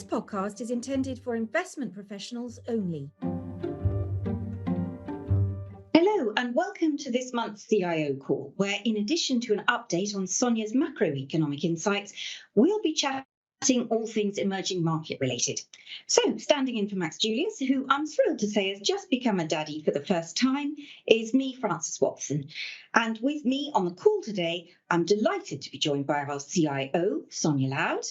This podcast is intended for investment professionals only. Hello and welcome to this month's CIO call, where in addition to an update on Sonja's macroeconomic insights, we'll be chatting all things emerging market related. So standing in for Max Julius, who I'm thrilled to say has just become a daddy for the first time, is me, Frances Watson. And with me on the call today, I'm delighted to be joined by our CIO, Sonja Laud,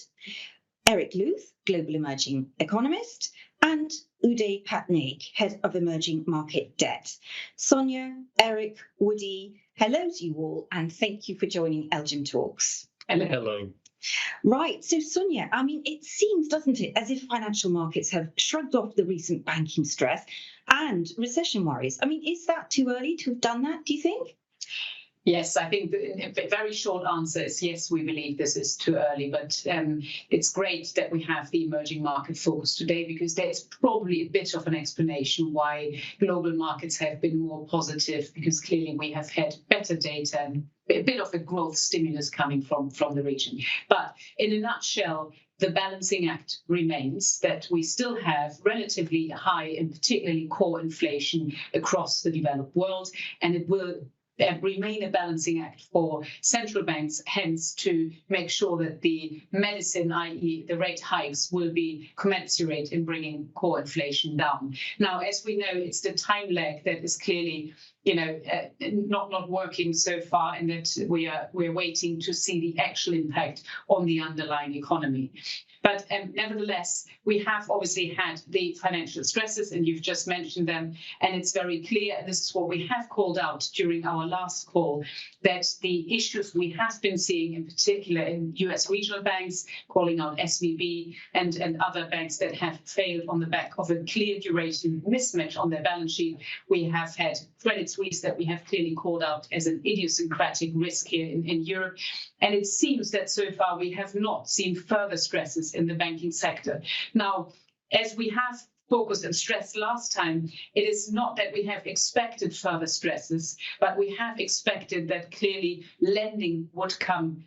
Erik Leuth, Global Emerging Economist, and Uday, Patnaik, Head of Emerging Market Debt. Sonja, Erik, Uday, hello to you all, and thank you for joining Elgin Talks. Hello. Right, so Sonja, it seems, doesn't it, as if financial markets have shrugged off the recent banking stress and recession worries. Is that too early to have done that, do you think? Yes, I think the very short answer is yes, we believe this is too early, but it's great that we have the emerging market focus today because there's probably a bit of an explanation why global markets have been more positive, because clearly we have had better data and a bit of a growth stimulus coming from the region. But in a nutshell, the balancing act remains that we still have relatively high and particularly core inflation across the developed world, and it will remain a balancing act for central banks, hence to make sure that the medicine, i.e. the rate hikes, will be commensurate in bringing core inflation down. Now, as we know, it's the time lag that is clearly not working so far, and that we're waiting to see the actual impact on the underlying economy. But nevertheless, we have obviously had the financial stresses, and you've just mentioned them, and it's very clear, and this is what we have called out during our last call, that the issues we have been seeing, in particular in US regional banks, calling out SVB and other banks that have failed on the back of a clear duration mismatch on their balance sheet. We have had Credit Suisse that we have clearly called out as an idiosyncratic risk here in Europe. And it seems that so far we have not seen further stresses in the banking sector. Now, as we have focused and stressed last time, it is not that we have expected further stresses, but we have expected that clearly lending would come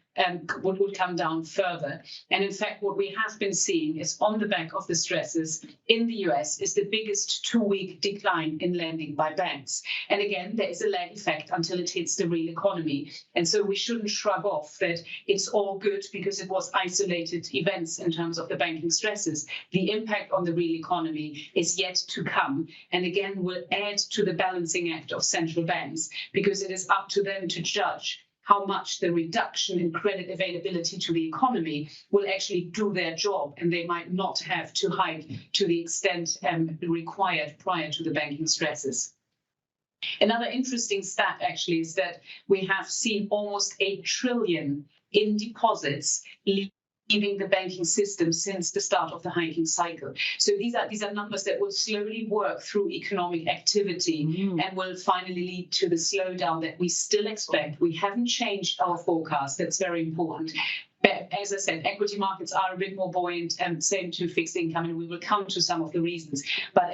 down further. And in fact, what we have been seeing is on the back of the stresses in the US is the biggest 2-week decline in lending by banks. And again, there is a lag effect until it hits the real economy. And so we shouldn't shrug off that it's all good because it was isolated events in terms of the banking stresses. The impact on the real economy is yet to come. And again, will add to the balancing act of central banks, because it is up to them to judge how much the reduction in credit availability to the economy will actually do their job, and they might not have to hike to the extent required prior to the banking stresses. Another interesting stat actually is that we have seen almost $8 trillion in deposits leaving the banking system since the start of the hiking cycle. So these are numbers that will slowly work through economic activity and will finally lead to the slowdown that we still expect. We haven't changed our forecast. That's very important. But as I said, equity markets are a bit more buoyant, and same to fixed income, and we will come to some of the reasons. But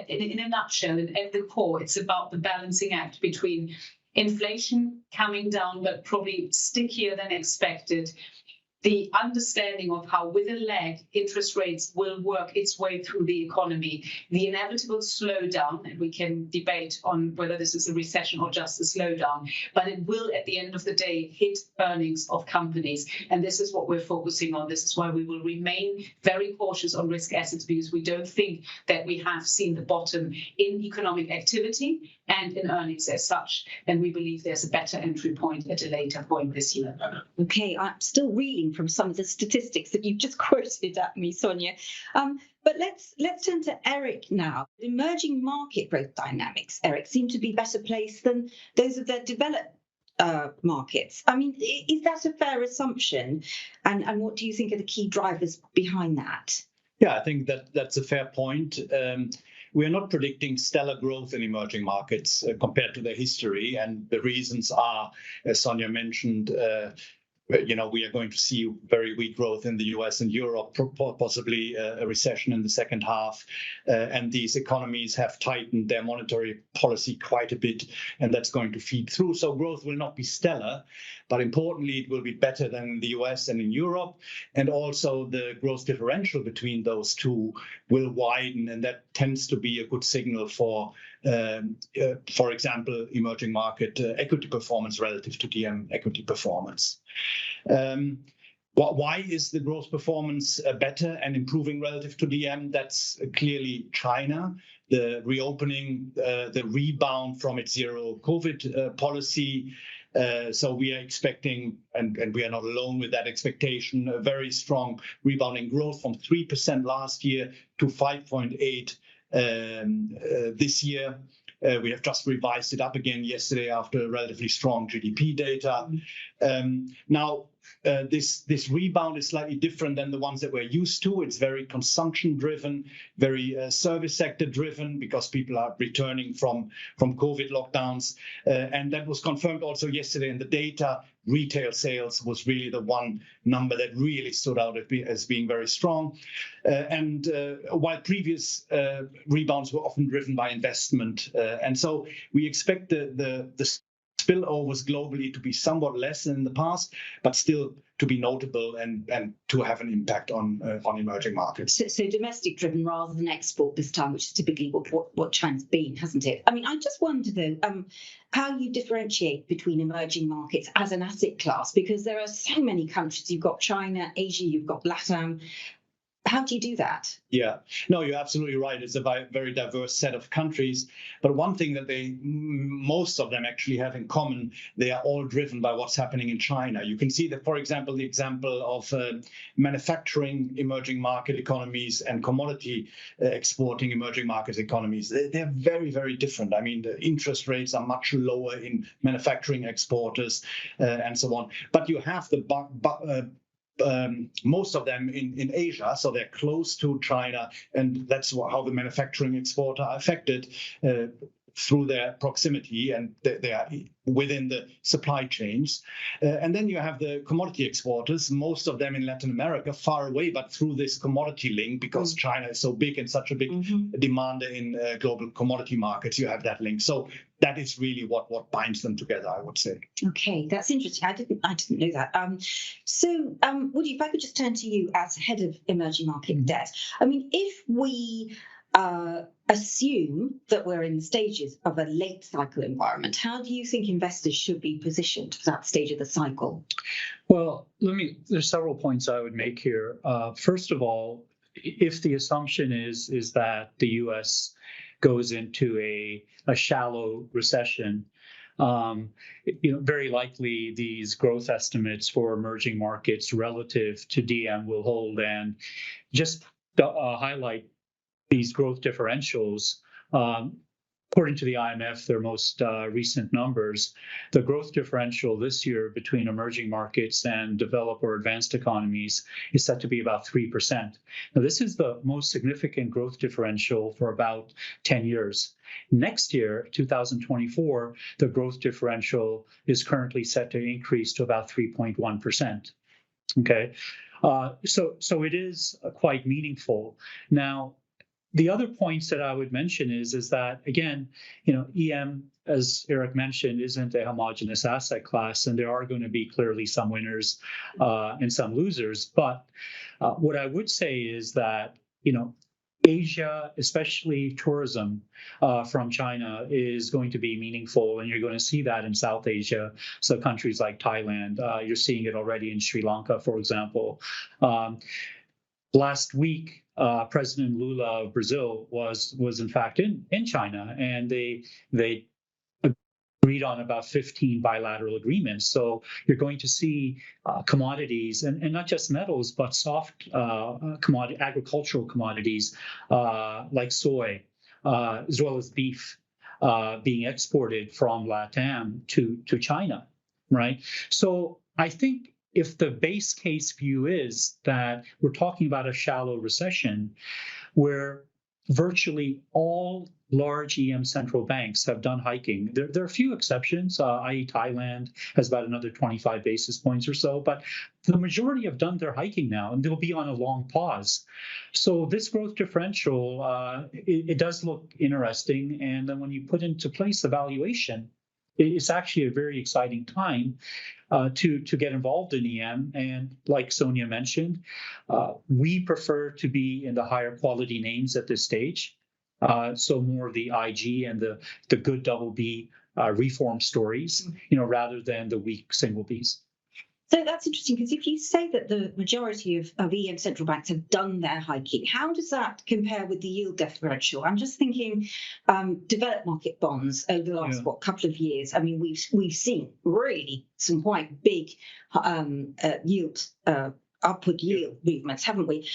in a nutshell, and at the core, it's about the balancing act between inflation coming down, but probably stickier than expected, the understanding of how, with a lag, interest rates will work its way through the economy, the inevitable slowdown, and we can debate on whether this is a recession or just a slowdown, but it will, at the end of the day, hit earnings of companies. And this is what we're focusing on. This is why we will remain very cautious on risk assets, because we don't think that we have seen the bottom in economic activity and in earnings as such. And we believe there's a better entry point at a later point this year. Okay, I'm still reeling from some of the statistics that you've just quoted at me, Sonja. But let's turn to Erik now. Emerging market growth dynamics, Erik, seem to be better placed than those of the developed markets. Is that a fair assumption? And what do you think are the key drivers behind that? Yeah, I think that's a fair point. We are not predicting stellar growth in emerging markets compared to their history. And the reasons are, as Sonja mentioned, we are going to see very weak growth in the US and Europe, possibly a recession in the second half. And these economies have tightened their monetary policy quite a bit, and that's going to feed through. So growth will not be stellar, but importantly, it will be better than in the US and in Europe. And also the growth differential between those two will widen, and that tends to be a good signal for example, emerging market equity performance relative to DM equity performance. Why is the growth performance better and improving relative to DM? That's clearly China, the reopening, the rebound from its zero COVID policy. So we are expecting, and we are not alone with that expectation, a very strong rebounding growth from 3% last year to 5.8% this year. We have just revised it up again yesterday after relatively strong GDP data. Now, this rebound is slightly different than the ones that we're used to. It's very consumption driven, very service sector driven, because people are returning from COVID lockdowns. And that was confirmed also yesterday in the data. Retail sales was really the one number that really stood out as being very strong. And while previous rebounds were often driven by investment. And so we expect the spillovers globally to be somewhat less than in the past, but still to be notable and to have an impact on emerging markets. So domestic driven rather than export this time, which is typically what China's been, hasn't it? I mean, I just wonder though, how you differentiate between emerging markets as an asset class, because there are so many countries. You've got China, Asia, you've got LATAM. How do you do that? Yeah, no, you're absolutely right. It's a very diverse set of countries. But one thing that most of them actually have in common, they are all driven by what's happening in China. You can see that, for example, the example of manufacturing emerging market economies and commodity exporting emerging market economies. They're very, very different. I mean, the interest rates are much lower in manufacturing exporters and so on. But you have most of them in Asia, so they're close to China, and that's how the manufacturing exporter are affected through their proximity, and they are within the supply chains. And then you have the commodity exporters, most of them in Latin America, far away, but through this commodity link, because China is so big and such a big demander in global commodity markets, you have that link. So that is really what binds them together, I would say. Okay, that's interesting. I didn't know that. So, Woody, if I could just turn to you as head of emerging market debt. I mean, if we assume that we're in the stages of a late cycle environment, how do you think investors should be positioned for that stage of the cycle? Well, there's several points I would make here. First of all, if the assumption is that the US goes into a shallow recession, very likely these growth estimates for emerging markets relative to DM will hold. And just to highlight these growth differentials, according to the IMF, their most recent numbers, the growth differential this year between emerging markets and developed or advanced economies is set to be about 3%. Now, this is the most significant growth differential for about 10 years. Next year, 2024, the growth differential is currently set to increase to about 3.1%. Okay, so it is quite meaningful. Now, the other points that I would mention is that, again, EM, as Erik mentioned, isn't a homogeneous asset class, and there are going to be clearly some winners and some losers. But what I would say is that, Asia, especially tourism from China, is going to be meaningful, and you're going to see that in South Asia. So countries like Thailand, you're seeing it already in Sri Lanka, for example. Last week, President Lula of Brazil was in fact in China, and they agreed on about 15 bilateral agreements. So you're going to see commodities, and not just metals, but soft agricultural commodities like soy, as well as beef, being exported from LATAM to China, right? So I think if the base case view is that we're talking about a shallow recession where virtually all large EM central banks have done hiking. There are a few exceptions, i.e. Thailand has about another 25 basis points or so, but the majority have done their hiking now, and they'll be on a long pause. So this growth differential, it does look interesting. And then when you put into place the valuation, it's actually a very exciting time to get involved in EM. And like Sonja mentioned, we prefer to be in the higher quality names at this stage. So more of the IG and the good double B reform stories, rather than the weak single Bs. So that's interesting, because if you say that the majority of EM central banks have done their hiking, how does that compare with the yield differential? I'm just thinking developed market bonds over the last couple of years. I mean, we've seen really some quite big upward yield movements, haven't we?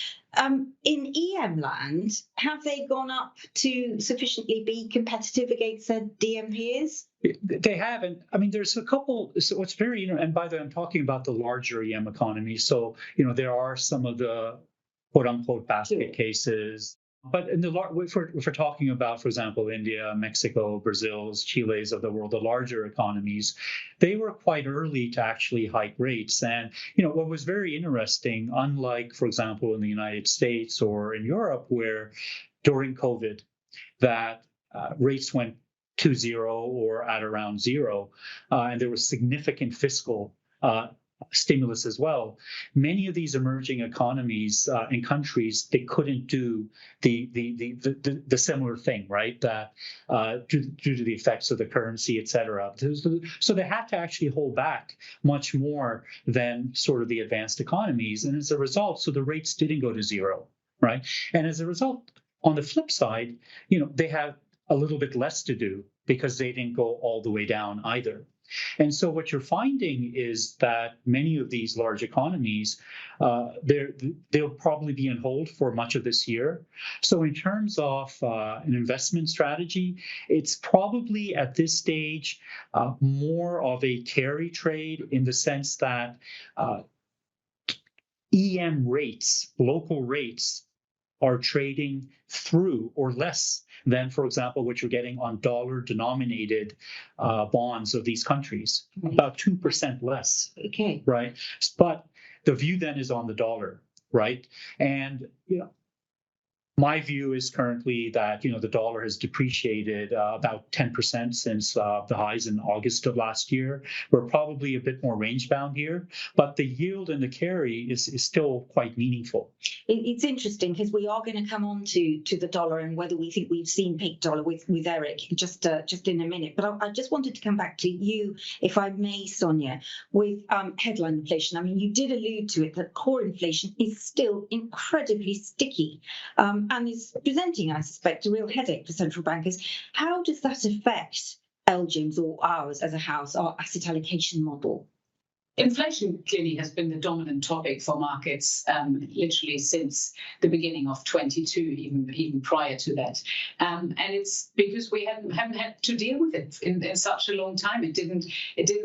In EM land, have they gone up to sufficiently be competitive against their DM peers? They haven't. I mean, there's a couple. So it's very, and by the way, I'm talking about the larger EM economies. So, there are some of the quote unquote basket cases. But if we're talking about, for example, India, Mexico, Brazil's, Chile's of the world, the larger economies, they were quite early to actually hike rates. And, what was very interesting, unlike, for example, in the United States or in Europe, where during COVID, that rates went to zero or at around zero, and there was significant fiscal stimulus as well. Many of these emerging economies and countries, they couldn't do the similar thing, right? That due to the effects of the currency, et cetera. So they had to actually hold back much more than sort of the advanced economies, and as a result, so the rates didn't go to zero, right? And as a result, on the flip side, they have a little bit less to do because they didn't go all the way down either. And so what you're finding is that many of these large economies, they'll probably be on hold for much of this year. So in terms of an investment strategy, it's probably at this stage more of a carry trade, in the sense that EM rates, local rates, are trading through or less than, for example, what you're getting on dollar-denominated bonds of these countries, about 2% less. Okay. Right? But the view then is on the dollar, right? And, my view is currently that, the dollar has depreciated about 10% since the highs in August of last year. We're probably a bit more range bound here, but the yield and the carry is still quite meaningful. It's interesting, because we are going to come on to the dollar and whether we think we've seen peak dollar with Erik just in a minute. But I just wanted to come back to you, if I may, Sonja, with headline inflation. I mean, you did allude to it, that core inflation is still incredibly sticky. And is presenting, I suspect, a real headache for central bankers. How does that affect LGIM's or ours as a house, our asset allocation model? Inflation clearly has been the dominant topic for markets literally since the beginning of 22, even prior to that. And it's because we haven't had to deal with it in such a long time. It didn't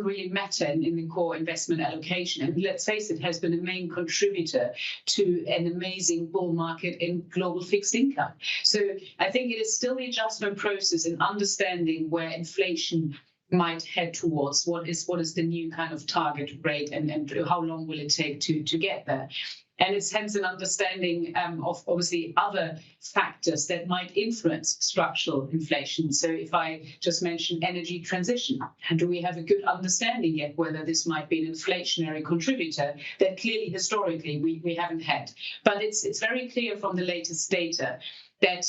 really matter in the core investment allocation. And let's face it, has been a main contributor to an amazing bull market in global fixed income. So I think it is still the adjustment process in understanding where inflation might head towards, what is the new kind of target rate, and how long will it take to get there. And it's hence an understanding of obviously other factors that might influence structural inflation. So if I just mention energy transition, and do we have a good understanding yet whether this might be an inflationary contributor that clearly historically we haven't had. But it's very clear from the latest data that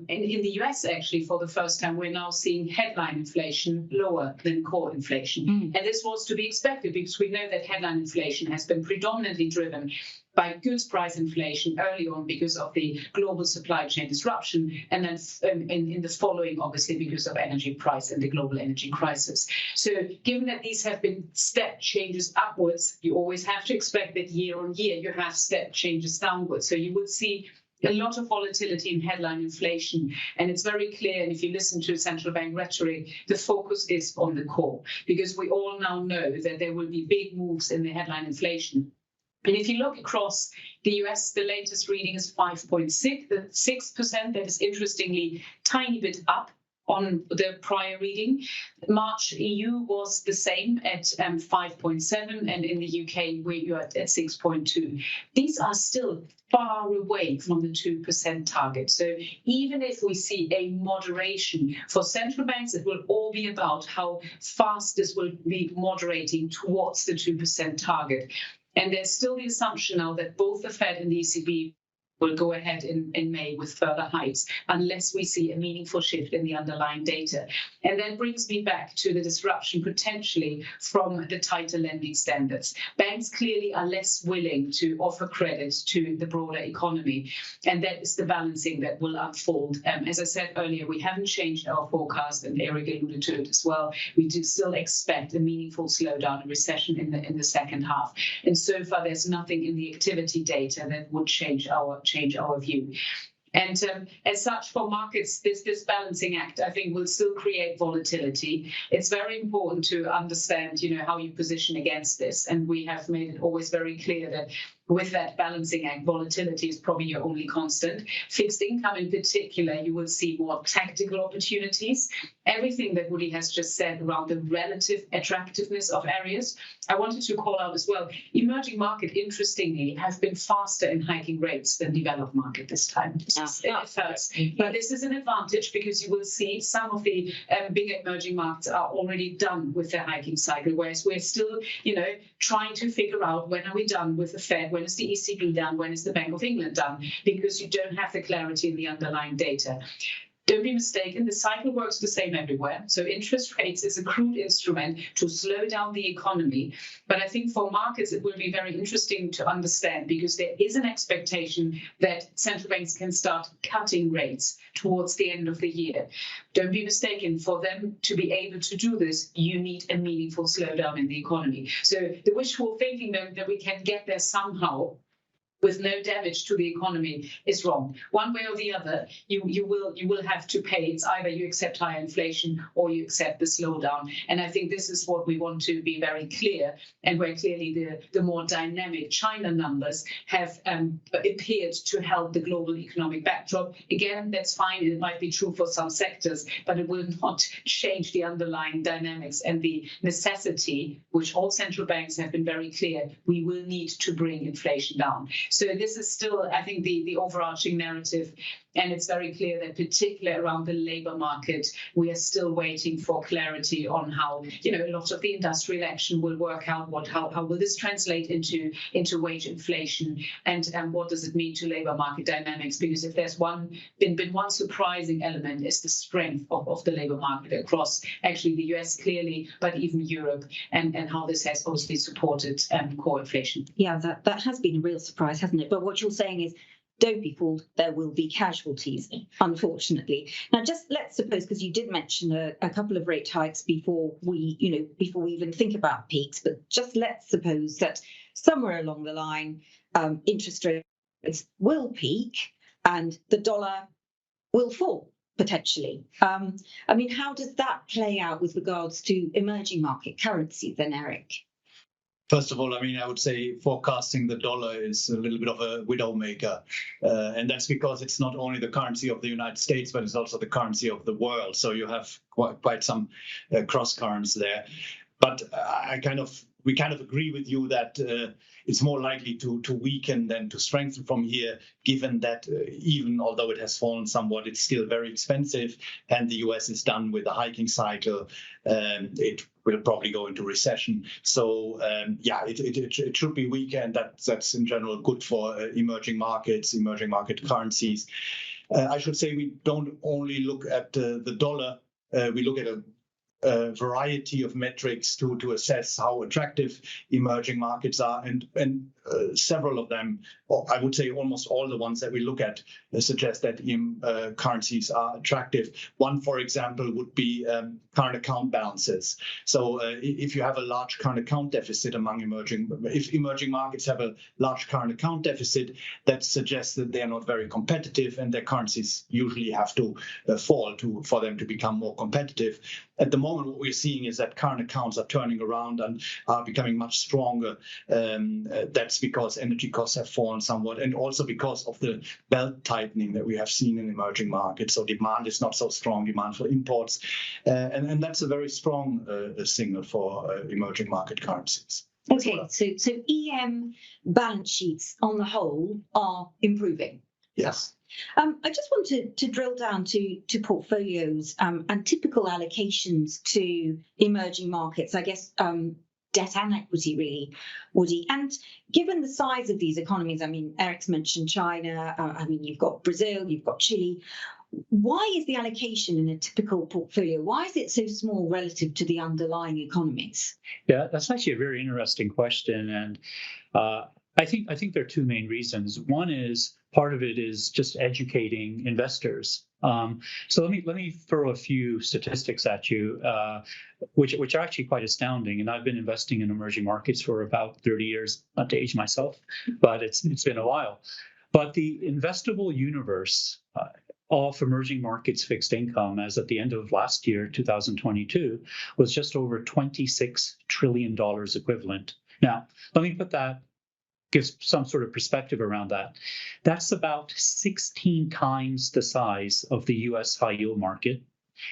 in the US, actually, for the first time, we're now seeing headline inflation lower than core inflation. And this was to be expected, because we know that headline inflation has been predominantly driven by goods price inflation early on because of the global supply chain disruption, and then in the following, obviously, because of energy price and the global energy crisis. So given that these have been step changes upwards, you always have to expect that year on year you have step changes downwards. So you would see a lot of volatility in headline inflation. And it's very clear, and if you listen to central bank rhetoric, the focus is on the core, because we all now know that there will be big moves in the headline inflation. And if you look across the US, the latest reading is 5.6%. That is interestingly tiny bit up on the prior reading. March EU was the same at 5.7, and in the UK we're at 6.2. These are still far away from the 2% target. So even if we see a moderation for central banks, it will all be about how fast this will be moderating towards the 2% target. And there's still the assumption now that both the Fed and the ECB will go ahead in May with further hikes unless we see a meaningful shift in the underlying data. And that brings me back to the disruption potentially from the tighter lending standards. Banks clearly are less willing to offer credit to the broader economy, and that is the balancing that will unfold. As I said earlier, we haven't changed our forecast, and Erik alluded to it as well. We do still expect a meaningful slowdown, a recession in the second half. And so far, there's nothing in the activity data that would change our view. And as such, for markets, this balancing act, I think, will still create volatility. It's very important to understand, how you position against this. And we have made it always very clear that with that balancing act, volatility is probably your only constant. Fixed income in particular, you will see more tactical opportunities. Everything that Uday has just said around the relative attractiveness of areas, I wanted to call out as well. Emerging market, interestingly, have been faster in hiking rates than developed market this time. It hurts. But this is an advantage because you will see some of the bigger emerging markets are already done with their hiking cycle, whereas we're still, trying to figure out when are we done with the Fed, when is the ECB done, when is the Bank of England done, because you don't have the clarity in the underlying data. Don't be mistaken, the cycle works the same everywhere. So interest rates is a crude instrument to slow down the economy. But I think for markets, it will be very interesting to understand because there is an expectation that central banks can start cutting rates towards the end of the year. Don't be mistaken, for them to be able to do this, you need a meaningful slowdown in the economy. So the wishful thinking that we can get there somehow with no damage to the economy is wrong. One way or the other, you will have to pay. It's either you accept higher inflation or you accept the slowdown. And I think this is what we want to be very clear, and where clearly the more dynamic China numbers have appeared to help the global economic backdrop. Again, that's fine. It might be true for some sectors, but it will not change the underlying dynamics and the necessity, which all central banks have been very clear, we will need to bring inflation down. So this is still, I think, the overarching narrative. And it's very clear that particularly around the labor market, we are still waiting for clarity on how, a lot of the industrial action will work out. How will this translate into wage inflation, and what does it mean to labor market dynamics? Because if there's been one surprising element, is the strength of the labor market across actually the US clearly, but even Europe, and how this has obviously supported core inflation. Yeah, that has been a real surprise, hasn't it? But what you're saying is, don't be fooled, there will be casualties, unfortunately. Now, just let's suppose, because you did mention a couple of rate hikes before we even think about peaks, but just let's suppose that somewhere along the line, interest rates will peak and the dollar will fall, potentially. How does that play out with regards to emerging market currencies then, Erik? First of all, I would say forecasting the dollar is a little bit of a widowmaker. And that's because it's not only the currency of the United States, but it's also the currency of the world. So you have quite some cross currents there. But we kind of agree with you that it's more likely to weaken than to strengthen from here, given that even although it has fallen somewhat, it's still very expensive, and the US is done with the hiking cycle. It will probably go into recession. So it should be weaker, and that's in general good for emerging markets, emerging market currencies. I should say we don't only look at the dollar. We look at a variety of metrics to assess how attractive emerging markets are, and several of them, or I would say almost all the ones that we look at, suggest that currencies are attractive. One, for example, would be current account balances. So if you have a large current account deficit if emerging markets have a large current account deficit, that suggests that they are not very competitive, and their currencies usually have to fall for them to become more competitive. At the moment, what we're seeing is that current accounts are turning around and are becoming much stronger. That's That's because energy costs have fallen somewhat, and also because of the belt tightening that we have seen in emerging markets. So demand is not so strong, demand for imports, and that's a very strong signal for emerging market currencies. Okay, so EM balance sheets on the whole are improving. Yes. I just want to drill down to portfolios and typical allocations to emerging markets, I guess debt and equity really, Uday. And given the size of these economies, I mean, Erik's mentioned China, you've got Brazil, you've got Chile. Why is the allocation in a typical portfolio, why is it so small relative to the underlying economies? Yeah, that's actually a very interesting question. And I think there are two main reasons. One is part of it is just educating investors. So let me throw a few statistics at you, which are actually quite astounding. And I've been investing in emerging markets for about 30 years, not to age myself, but it's been a while. But the investable universe of emerging markets fixed income, as at the end of last year, 2022, was just over $26 trillion equivalent. Now, let me give some sort of perspective around that. That's about 16 times the size of the US high yield market.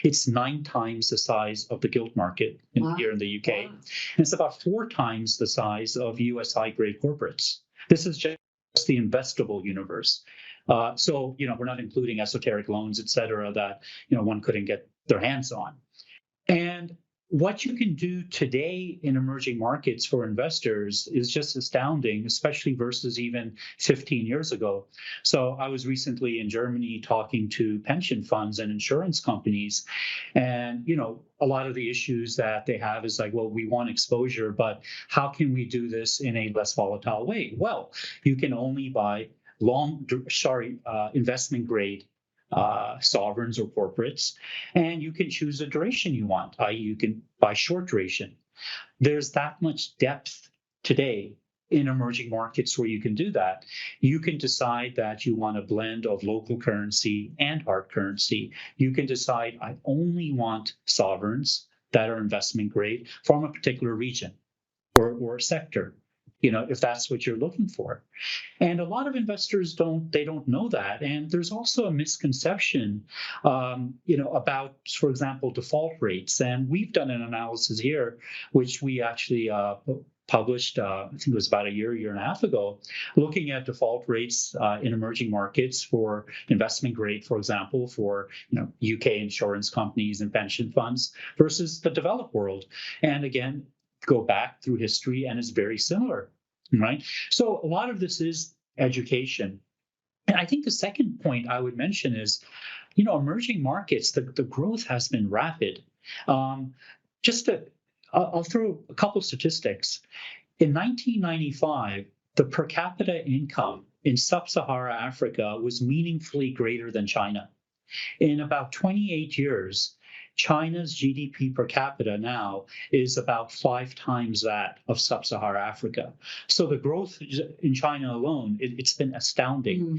It's 9 times the size of the gilt market here in the UK. Wow. And it's about 4 times the size of US high grade corporates. This is just the investable universe. So, we're not including esoteric loans, et cetera, that, one couldn't get their hands on. And what you can do today in emerging markets for investors is just astounding, especially versus even 15 years ago. So I was recently in Germany talking to pension funds and insurance companies. And, a lot of the issues that they have is like, well, we want exposure, but how can we do this in a less volatile way? Well, you can only buy investment grade sovereigns or corporates, and you can choose a duration you want, i.e. you can buy short duration. There's that much depth today in emerging markets where you can do that. You can decide that you want a blend of local currency and hard currency. You can decide, I only want sovereigns that are investment grade from a particular region or sector, if that's what you're looking for. And a lot of investors don't know that. And there's also a misconception, about, for example, default rates. And we've done an analysis here, which we actually published, I think it was about a year and a half ago, looking at default rates in emerging markets for investment grade, for example, for UK insurance companies and pension funds versus the developed world. And again, go back through history and it's very similar, right? So a lot of this is education. And I think the second point I would mention is, emerging markets, the growth has been rapid. I'll throw a couple of statistics. In 1995, the per capita income in sub-Saharan Africa was meaningfully greater than China. In about 28 years, China's GDP per capita now is about 5 times that of sub-Saharan Africa. So the growth in China alone, it's been astounding. Mm-hmm.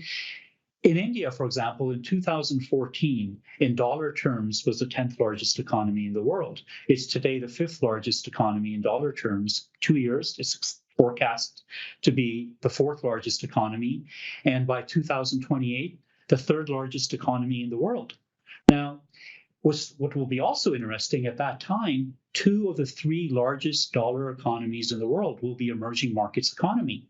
In India, for example, in 2014, in dollar terms, was the 10th largest economy in the world. It's today the 5th largest economy in dollar terms. 2 years, it's forecast to be the 4th largest economy. And by 2028, the 3rd largest economy in the world. Now, what will be also interesting at that time, 2 of the 3 largest dollar economies in the world will be emerging markets economy.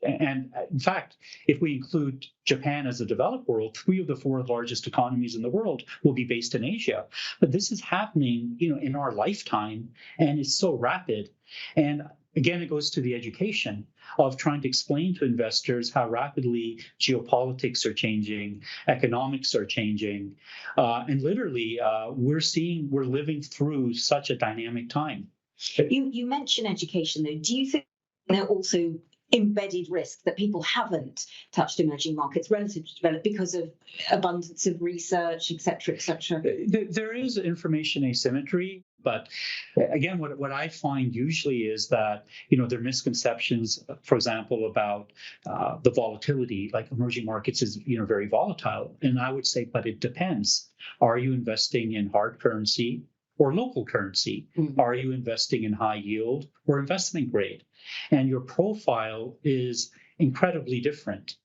And in fact, if we include Japan as a developed world, 3 of the 4 largest economies in the world will be based in Asia. But this is happening, in our lifetime, and it's so rapid. And again, it goes to the education of trying to explain to investors how rapidly geopolitics are changing, economics are changing, and literally we're living through such a dynamic time. You mentioned education, though. Do you think there are also embedded risk that people haven't touched emerging markets relative to developed because of abundance of research, et cetera, et cetera? There is information asymmetry. But again, what I find usually is that, there are misconceptions, for example, about the volatility, like emerging markets is, very volatile. And I would say, but it depends. Are you investing in hard currency or local currency? Mm-hmm. Are you investing in high yield or investment grade? and your profile is incredibly different.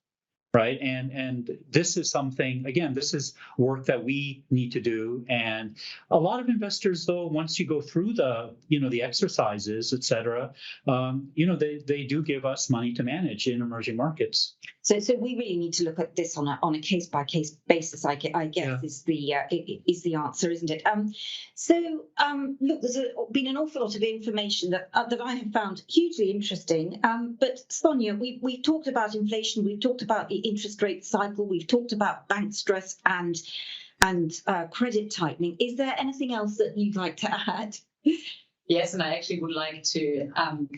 Right. And this is something, again, this is work that we need to do. And a lot of investors, though, once you go through the exercises, et cetera, they do give us money to manage in emerging markets. So we really need to look at this on a case by case basis. I guess is the answer, isn't it? Look, there's been an awful lot of information that I have found hugely interesting. But Sonja, we've talked about inflation, we've talked about the interest rate cycle, we've talked about bank stress and credit tightening. Is there anything else that you'd like to add? Yes, and I actually would like to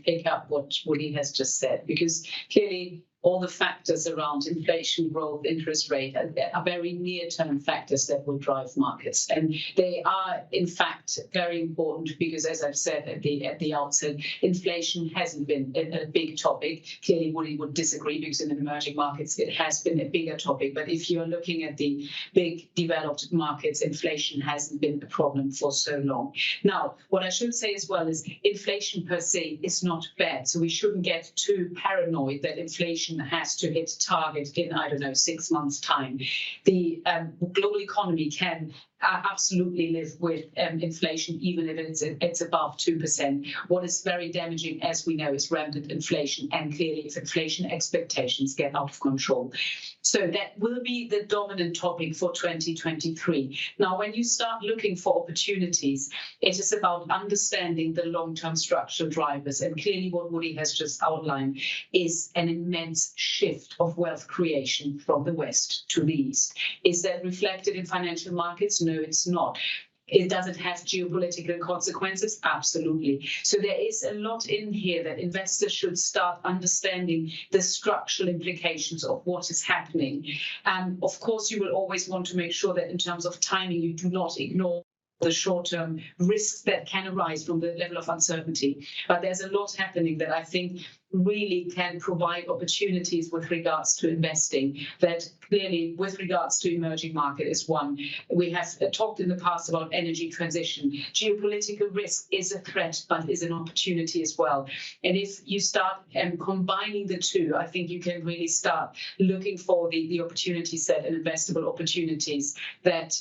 pick up what Uday has just said, because clearly all the factors around inflation, growth, interest rate are very near-term factors that will drive markets. And they are, in fact, very important because, as I've said at the outset, inflation hasn't been a big topic. Clearly, Uday would disagree because in emerging markets, it has been a bigger topic. But if you're looking at the big developed markets, inflation hasn't been a problem for so long. Now, what I should say as well is inflation per se is not bad. So we shouldn't get too paranoid that inflation has to hit target in, 6 months' time. The global economy can absolutely live with inflation, even if it's above 2%. What is very damaging, as we know, is rampant inflation, and clearly if inflation expectations get out of control. So that will be the dominant topic for 2023. Now, when you start looking for opportunities, it is about understanding the long-term structural drivers. And clearly what Uday has just outlined is an immense shift of wealth creation from the West to the East. Is that reflected in financial markets? No, it's not. Does it have geopolitical consequences? Absolutely. So there is a lot in here that investors should start understanding the structural implications of what is happening. Of course, you will always want to make sure that in terms of timing, you do not ignore the short-term risks that can arise from the level of uncertainty. But there's a lot happening that I think really can provide opportunities with regards to investing. That clearly, with regards to emerging market, is one. We have talked in the past about energy transition. Geopolitical risk is a threat, but is an opportunity as well. And if you start combining the two, I think you can really start looking for the opportunity set and investable opportunities that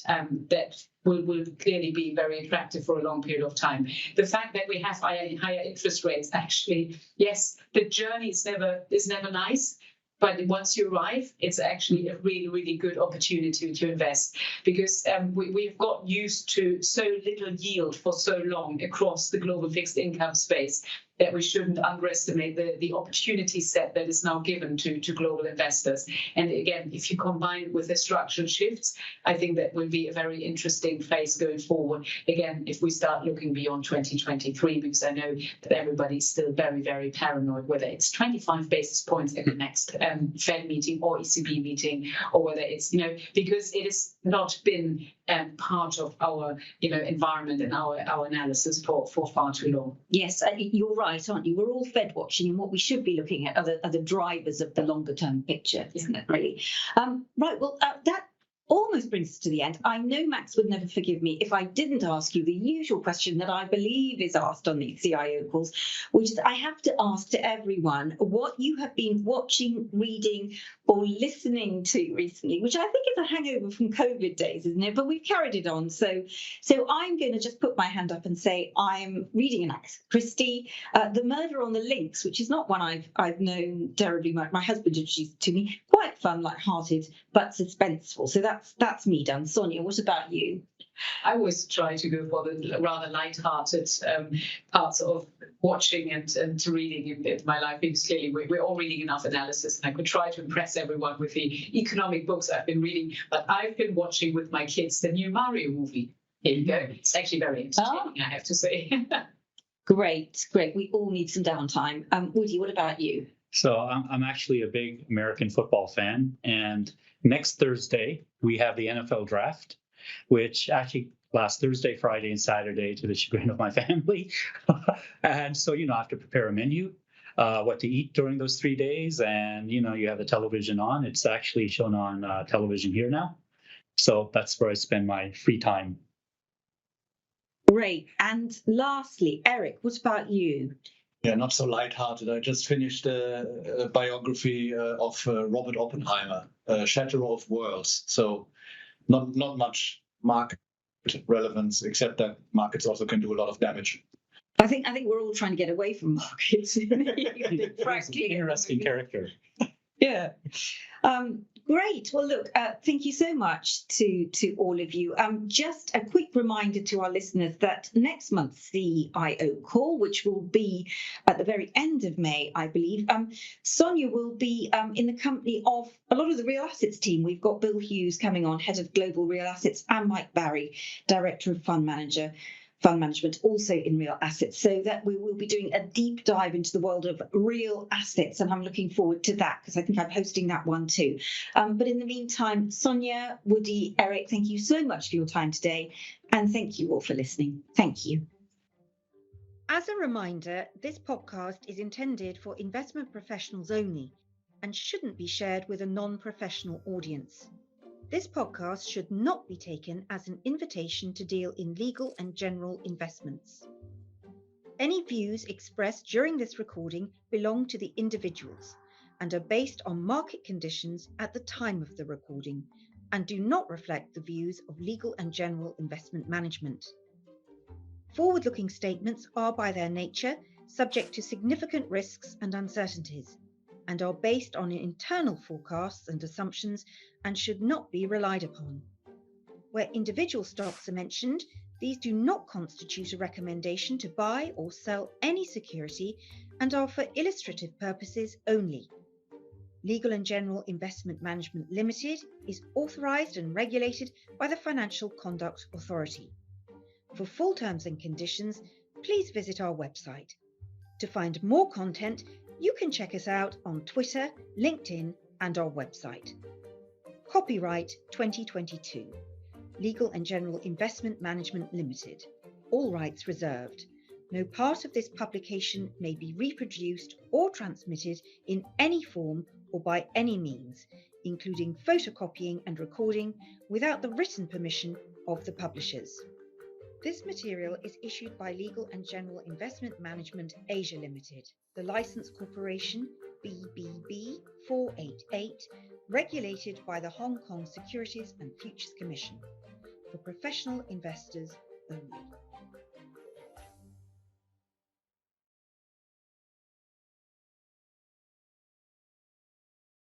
will clearly be very attractive for a long period of time. The fact that we have higher interest rates, actually, yes, the journey is never nice, but once you arrive, it's actually a really, really good opportunity to invest, because we've got used to so little yield for so long across the global fixed income space that we shouldn't underestimate the opportunity set that is now given to global investors. And again, if you combine it with the structural shifts, I think that will be a very interesting phase going forward. Again, if we start looking beyond 2023, because I know that everybody's still very, very paranoid, whether it's 25 basis points at the next Fed meeting or ECB meeting, or whether it's, because it has not been part of our, environment and our analysis for far too long. Yes, you're right, aren't you? We're all Fed watching, and what we should be looking at are the drivers of the longer term picture, isn't it, really? Right, well, that almost brings us to the end. I know Max would never forgive me if I didn't ask you the usual question that I believe is asked on these CIO calls, which is I have to ask to everyone what you have been watching, reading, or listening to recently, which I think is a hangover from COVID days, isn't it? But we've carried it on. So I'm going to just put my hand up and say I'm reading an Agatha Christie, The Murder on the Links, which is not one I've known terribly much. My husband introduced it to me. Quite fun, light-hearted, but suspenseful. So that's me done. Sonja, what about you? I always try to go for the rather light-hearted parts of watching and reading in my life, because clearly we're all reading enough analysis, and I could try to impress everyone with the economic books I've been reading. But I've been watching with my kids the new Mario movie. Here you go. It's actually very entertaining, I have to say. Great. We all need some downtime. Uday, what about you? So I'm actually a big American football fan, and next Thursday we have the NFL draft, which actually last Thursday, Friday, and Saturday, to the chagrin of my family. And so, I have to prepare a menu, what to eat during those 3 days. And, you have the television on. It's actually shown on television here now. So that's where I spend my free time. Great. And lastly, Erik, what about you? Yeah, not so lighthearted. I just finished a biography of Robert Oppenheimer, Shatterer of Worlds. So not much market relevance, except that markets also can do a lot of damage. I think we're all trying to get away from markets. Interesting character. Yeah. Great. Well, look, thank you so much to all of you. Just a quick reminder to our listeners that next month's CIO call, which will be at the very end of May, I believe, Sonja will be in the company of a lot of the real assets team. We've got Bill Hughes coming on, head of global real assets, and Mike Barry, director of fund management, also in real assets, so that we will be doing a deep dive into the world of real assets, and I'm looking forward to that because I think I'm hosting that one too. But in the meantime, Sonja, Woody, Erik, thank you so much for your time today, and thank you all for listening. Thank you. As a reminder, this podcast is intended for investment professionals only and shouldn't be shared with a non-professional audience. This podcast should not be taken as an invitation to deal in legal and general investments. Any views expressed during this recording belong to the individuals and are based on market conditions at the time of the recording and do not reflect the views of legal and general investment management. Forward-looking statements are by their nature subject to significant risks and uncertainties, and are based on internal forecasts and assumptions and should not be relied upon. Where individual stocks are mentioned, these do not constitute a recommendation to buy or sell any security and are for illustrative purposes only. Legal and General Investment Management Limited is authorised and regulated by the Financial Conduct Authority. For full terms and conditions, please visit our website. To find more content, you can check us out on Twitter, LinkedIn, and our website. Copyright 2022. Legal and General Investment Management Limited. All rights reserved. No part of this publication may be reproduced or transmitted in any form or by any means, including photocopying and recording, without the written permission of the publishers. This material is issued by Legal and General Investment Management Asia Limited, the Licensed Corporation BBB 488, regulated by the Hong Kong Securities and Futures Commission, for professional investors only.